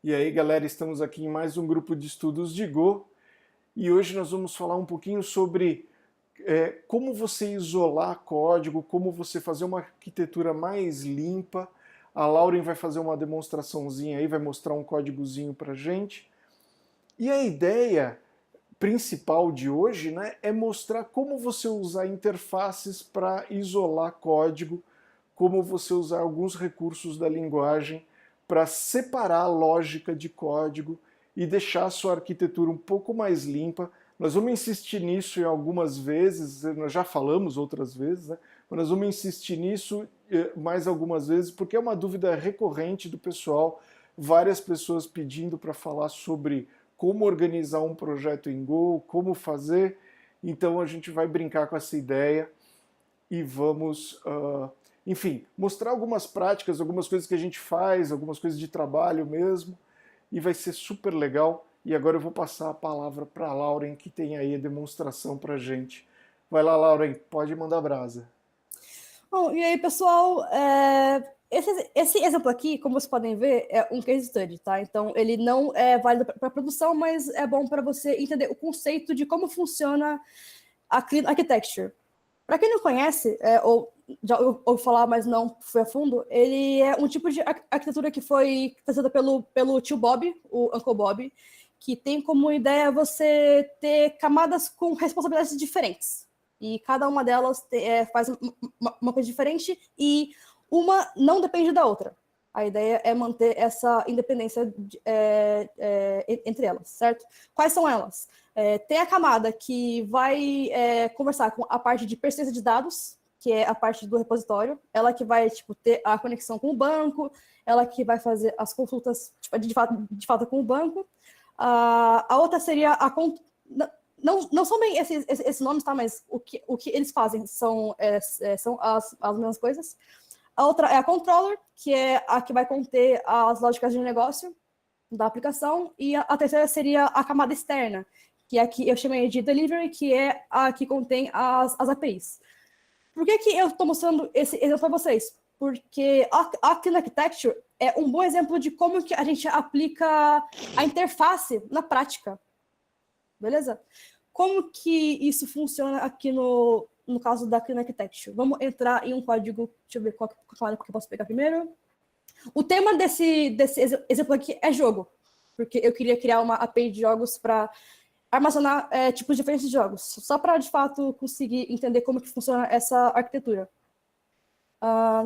E aí, galera, estamos aqui em mais um grupo de estudos de Go e hoje nós vamos falar um pouquinho sobre como você isolar código, como você fazer uma arquitetura mais limpa. A Lauren vai fazer uma demonstraçãozinha aí, vai mostrar um códigozinho pra gente. E a ideia principal de hoje, né, é mostrar como você usar interfaces para isolar código, como você usar alguns recursos da linguagem para separar a lógica de código e deixar a sua arquitetura um pouco mais limpa. Nós vamos insistir nisso em algumas vezes, nós já falamos outras vezes, né? Mas nós vamos insistir nisso mais algumas vezes, porque é uma dúvida recorrente do pessoal, várias pessoas pedindo para falar sobre como organizar um projeto em Go, como fazer. Então a gente vai brincar com essa ideia e vamos, enfim, mostrar algumas práticas, algumas coisas que a gente faz, algumas coisas de trabalho mesmo, e vai ser super legal. E agora eu vou passar a palavra para a Lauren, que tem aí a demonstração para a gente. Vai lá, Lauren, pode mandar brasa. Bom, e aí, pessoal, esse exemplo aqui, como vocês podem ver, é um case study, tá? Então, ele não é válido para produção, mas é bom para você entender o conceito de como funciona a Clean Architecture. Para quem não conhece, ou já ouviu falar, mas não foi a fundo, ele é um tipo de arquitetura que foi trazida pelo tio Bob, o Uncle Bob, que tem como ideia você ter camadas com responsabilidades diferentes. E cada uma delas faz uma coisa diferente e uma não depende da outra. A ideia é manter essa independência entre elas, certo? Quais são elas? Tem a camada que vai conversar com a parte de persistência de dados, que é a parte do repositório, ela que vai ter a conexão com o banco, ela que vai fazer as consultas de fato com o banco. A outra seria não são bem esses nomes, tá? Mas o que eles fazem são as mesmas coisas. A outra é a controller, que é a que vai conter as lógicas de negócio da aplicação. E a terceira seria a camada externa, que é a que eu chamei de delivery, que é a que contém as APIs. Por que eu estou mostrando esse exemplo para vocês? Porque a Clean Architecture é um bom exemplo de como que a gente aplica a interface na prática. Beleza? Como que isso funciona aqui no caso da Clean Architecture? Vamos entrar em um código, deixa eu ver qual camada que eu posso pegar primeiro. O tema desse exemplo aqui é jogo, porque eu queria criar uma API de jogos para armazenar tipos diferentes de jogos, só para, de fato, conseguir entender como que funciona essa arquitetura.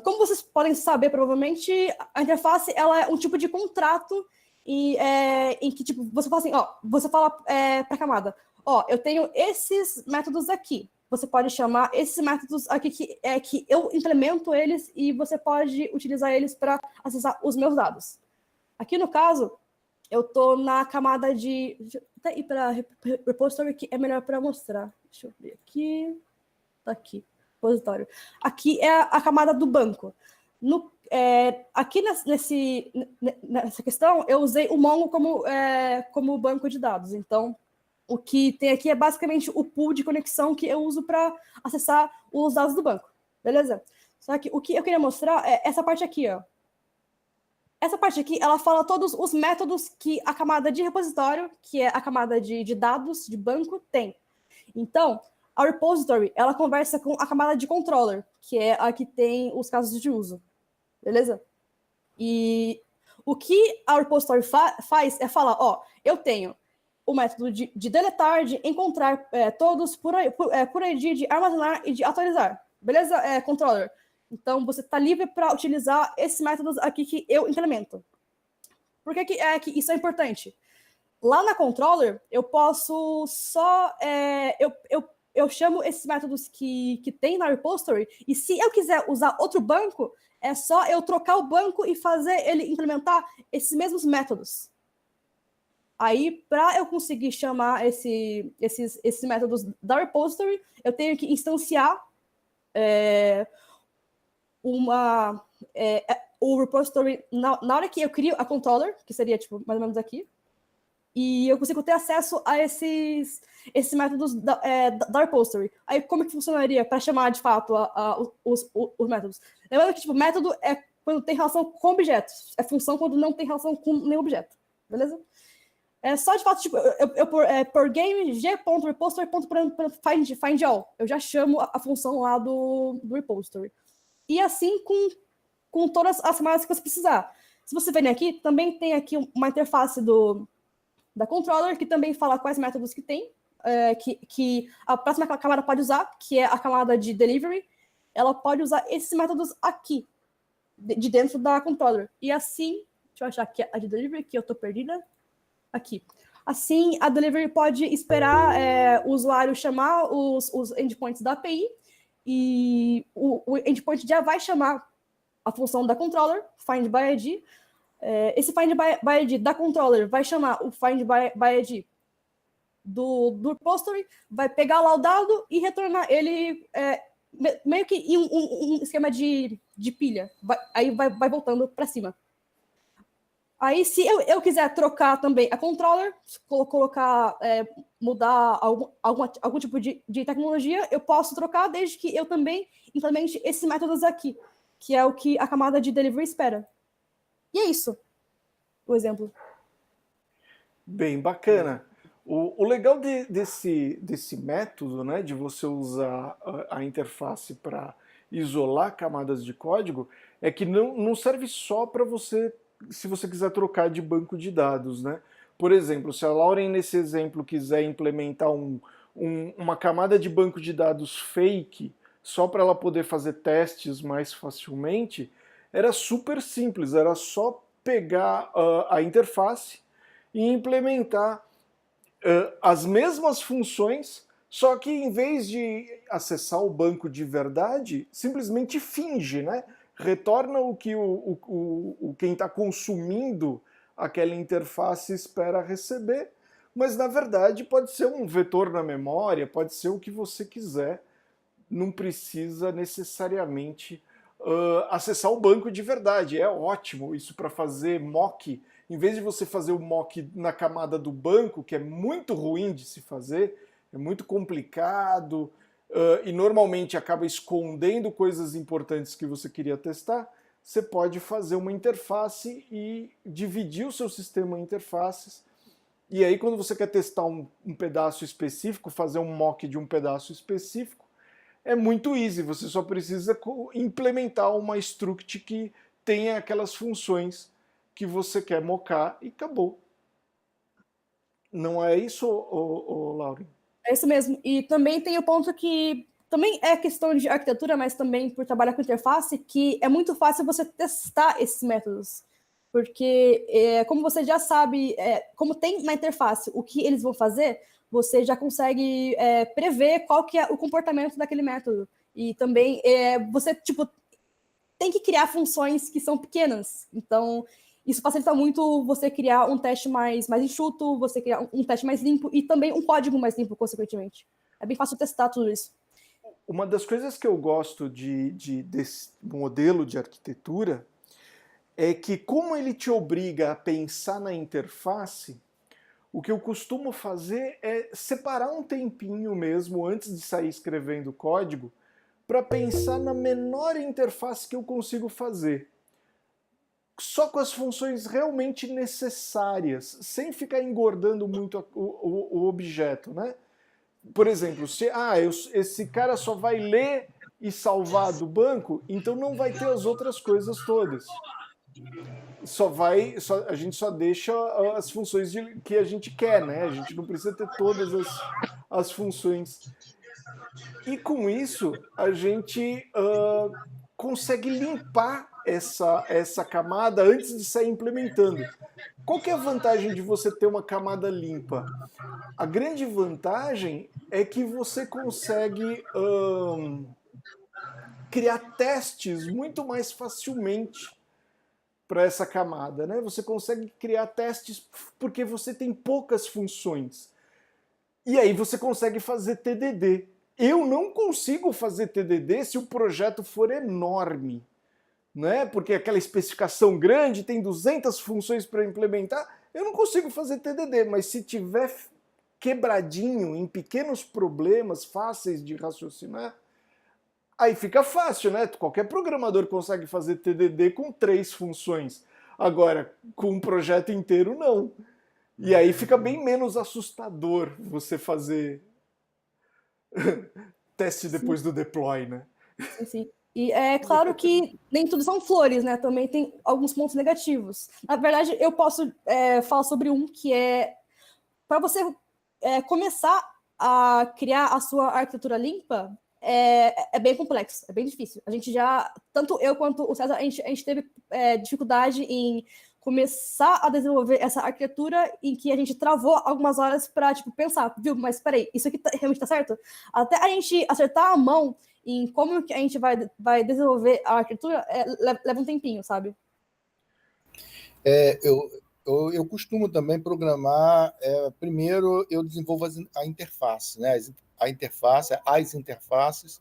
Como vocês podem saber, provavelmente, a interface ela é um tipo de contrato em que tipo, você fala assim, você fala para a camada, eu tenho esses métodos aqui. Você pode chamar esses métodos aqui que eu implemento eles e você pode utilizar eles para acessar os meus dados. Aqui no caso, eu estou na camada de... Deixa eu até ir para repository, que é melhor para mostrar. Deixa eu ver aqui. Tá aqui, repositório. Aqui é a camada do banco. Aqui nessa questão, eu usei o Mongo como banco de dados. Então, o que tem aqui é basicamente o pool de conexão que eu uso para acessar os dados do banco. Beleza? Só que o que eu queria mostrar é essa parte aqui, ó. Essa parte aqui, ela fala todos os métodos que a camada de repositório, que é a camada de dados de banco, tem. Então, a repository, ela conversa com a camada de controller, que é a que tem os casos de uso. Beleza? E o que a repository faz é falar, eu tenho o método de deletar, de encontrar todos por ID, de armazenar e de atualizar. Beleza, controller? Então, você está livre para utilizar esses métodos aqui que eu implemento. Por que isso é importante? Lá na controller, eu posso só... Eu chamo esses métodos que tem na repository, e se eu quiser usar outro banco, é só eu trocar o banco e fazer ele implementar esses mesmos métodos. Aí, para eu conseguir chamar esses métodos da repository, eu tenho que instanciar o repository na hora que eu crio a controller, que seria tipo, mais ou menos aqui, e eu consigo ter acesso a esses métodos da repository. Aí, como que funcionaria para chamar, de fato, os métodos? Lembrando que, tipo, método é quando tem relação com objetos. É função quando não tem relação com nenhum objeto. beleza? É só de fato, tipo, eu por game g.repository.find all. Eu já chamo a função lá do repository. E assim com todas as camadas que você precisar. Se você vem aqui, também tem aqui uma interface da controller, que também fala quais métodos que tem, que a próxima camada pode usar, que é a camada de delivery. Ela pode usar esses métodos aqui, de dentro da controller. E assim, deixa eu achar aqui a de delivery, que eu tô perdida. Aqui. Assim, a delivery pode esperar o usuário chamar os endpoints da API e o endpoint já vai chamar a função da controller, find by ID. Esse find by ID da controller vai chamar o find by ID do repository, vai pegar lá o dado e retornar ele meio que em um esquema de pilha. Aí vai voltando para cima. Aí, se eu quiser trocar também a controller, colocar, mudar algum tipo de tecnologia, eu posso trocar desde que eu também implemente esses métodos aqui, que é o que a camada de delivery espera. E é isso, o exemplo. Bem bacana. O legal desse método, né, de você usar a interface para isolar camadas de código, é que não serve só para você, se você quiser trocar de banco de dados, né? Por exemplo, se a Lauren, nesse exemplo, quiser implementar uma camada de banco de dados fake, só para ela poder fazer testes mais facilmente, era super simples, era só pegar a interface e implementar as mesmas funções, só que em vez de acessar o banco de verdade, simplesmente finge, né? Retorna o que quem está consumindo aquela interface espera receber, mas na verdade pode ser um vetor na memória, pode ser o que você quiser, não precisa necessariamente acessar o banco de verdade. É ótimo isso para fazer mock. Em vez de você fazer o mock na camada do banco, que é muito ruim de se fazer, é muito complicado, e normalmente acaba escondendo coisas importantes que você queria testar, você pode fazer uma interface e dividir o seu sistema em interfaces. E aí, quando você quer testar um pedaço específico, fazer um mock de um pedaço específico, é muito easy. Você só precisa implementar uma struct que tenha aquelas funções que você quer mocar e acabou. Não é isso, Lauren? É isso mesmo. E também tem o ponto que também é questão de arquitetura, mas também por trabalhar com interface, que é muito fácil você testar esses métodos. Porque, como você já sabe, como tem na interface o que eles vão fazer, você já consegue prever qual que é o comportamento daquele método. E também você tem que criar funções que são pequenas. Então, isso facilita muito você criar um teste mais enxuto, você criar um teste mais limpo e também um código mais limpo, consequentemente. É bem fácil testar tudo isso. Uma das coisas que eu gosto desse modelo de arquitetura é que, como ele te obriga a pensar na interface, o que eu costumo fazer é separar um tempinho mesmo antes de sair escrevendo código para pensar na menor interface que eu consigo fazer. Só com as funções realmente necessárias, sem ficar engordando muito o objeto, né? Por exemplo, esse cara só vai ler e salvar do banco, então não vai ter as outras coisas todas. A gente só deixa as funções que a gente quer, né? A gente não precisa ter todas as funções. E com isso, a gente consegue limpar essa camada antes de sair implementando. Qual que é a vantagem de você ter uma camada limpa? A grande vantagem é que você consegue criar testes muito mais facilmente para essa camada, né? Você consegue criar testes porque você tem poucas funções. E aí você consegue fazer TDD. Eu não consigo fazer TDD se o projeto for enorme, né? Porque aquela especificação grande tem 200 funções para implementar, eu não consigo fazer TDD, mas se tiver quebradinho em pequenos problemas fáceis de raciocinar, aí fica fácil, né? Qualquer programador consegue fazer TDD com 3 funções. Agora, com um projeto inteiro, não. E aí fica bem menos assustador você fazer teste depois do deploy, né? Sim, sim. E é claro que nem tudo são flores, né? Também tem alguns pontos negativos. Na verdade, eu posso falar sobre um que é para você começar a criar a sua arquitetura limpa, é bem complexo, é bem difícil. A gente já, tanto eu quanto o César, a gente teve dificuldade em começar a desenvolver essa arquitetura em que a gente travou algumas horas para tipo, pensar, viu, mas peraí, isso aqui realmente tá certo? Até a gente acertar a mão em como que a gente vai desenvolver a arquitetura, leva um tempinho, sabe? Eu costumo também programar. Primeiro, eu desenvolvo a interface, né? A interface, as interfaces,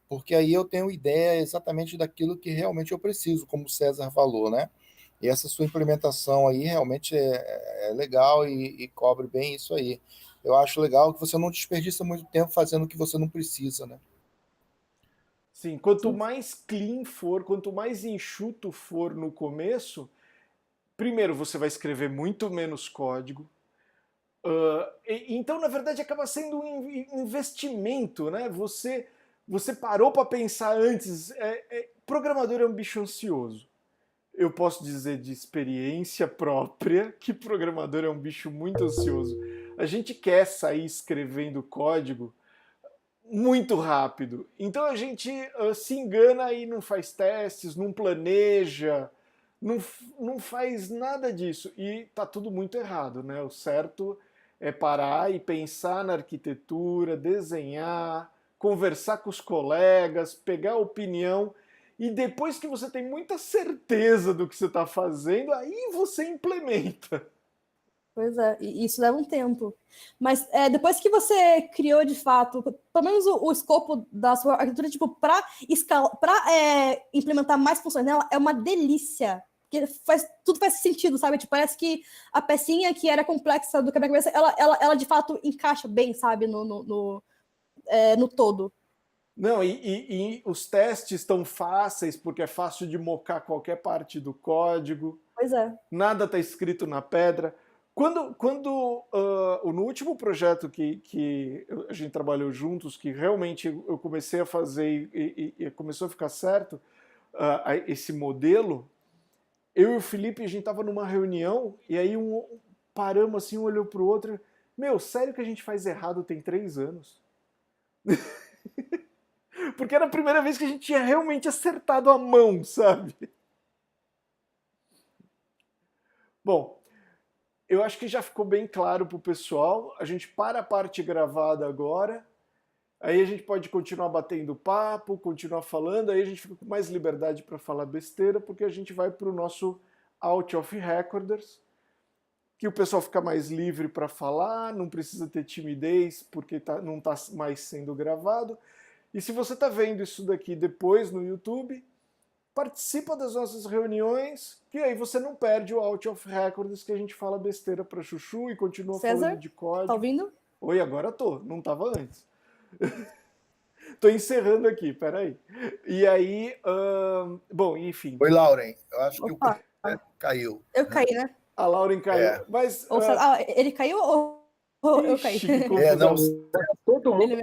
porque aí eu tenho ideia exatamente daquilo que realmente eu preciso, como o César falou, né? E essa sua implementação aí realmente é legal e cobre bem isso aí. Eu acho legal que você não desperdiça muito tempo fazendo o que você não precisa, né? Sim, quanto mais clean for, quanto mais enxuto for no começo, primeiro você vai escrever muito menos código. Então, na verdade, acaba sendo um investimento, né? Você parou para pensar antes. Programador é um bicho ansioso. Eu posso dizer de experiência própria que programador é um bicho muito ansioso. A gente quer sair escrevendo código muito rápido. Então a gente se engana e não faz testes, não planeja, não faz nada disso. E tá tudo muito errado, né? O certo é parar e pensar na arquitetura, desenhar, conversar com os colegas, pegar a opinião. E depois que você tem muita certeza do que você está fazendo, aí você implementa. Pois é, e isso leva um tempo. Mas depois que você criou de fato, pelo menos o escopo da sua arquitetura, tipo, para implementar mais funções nela, é uma delícia. Porque tudo faz sentido, sabe? Tipo, parece que a pecinha que era complexa do quebra-cabeça, ela de fato encaixa bem, sabe? No todo. Não, e os testes estão fáceis, porque é fácil de mocar qualquer parte do código. Pois é. Nada está escrito na pedra. No último projeto que a gente trabalhou juntos, que realmente eu comecei a fazer e começou a ficar certo, esse modelo, eu e o Felipe, a gente estava numa reunião e aí paramos assim, um olhou para o outro. Meu, sério que a gente faz errado tem 3 anos? Porque era a primeira vez que a gente tinha realmente acertado a mão, sabe? Bom, eu acho que já ficou bem claro para o pessoal. A gente para a parte gravada agora. Aí a gente pode continuar batendo papo, continuar falando. Aí a gente fica com mais liberdade para falar besteira, porque a gente vai para o nosso Out of Recorders, que o pessoal fica mais livre para falar, não precisa ter timidez, porque não está mais sendo gravado. E se você está vendo isso daqui depois no YouTube, participa das nossas reuniões, que aí você não perde o Out of Records, que a gente fala besteira para chuchu e continua César, falando de código. Tá ouvindo? Oi, agora tô, não estava antes. Tô encerrando aqui, peraí. E aí, bom, enfim. Oi, Lauren, eu acho que Opa. caiu. Eu caí, né? A Lauren caiu, mas... ele caiu ou eu caí? Não, todo mundo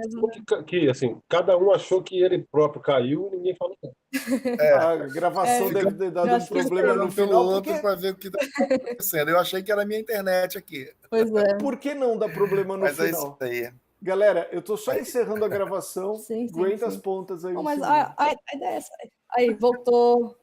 que assim, cada um achou que ele próprio caiu e ninguém falou nada. A gravação deve ter dado um problema no final. Outro para ver o que está acontecendo. Eu achei que era a minha internet aqui. Pois é. Por que não dá problema no final? É isso aí. Galera, eu tô só encerrando a gravação. Sim, aguenta as pontas aí. Mas a ideia é essa. Aí, voltou.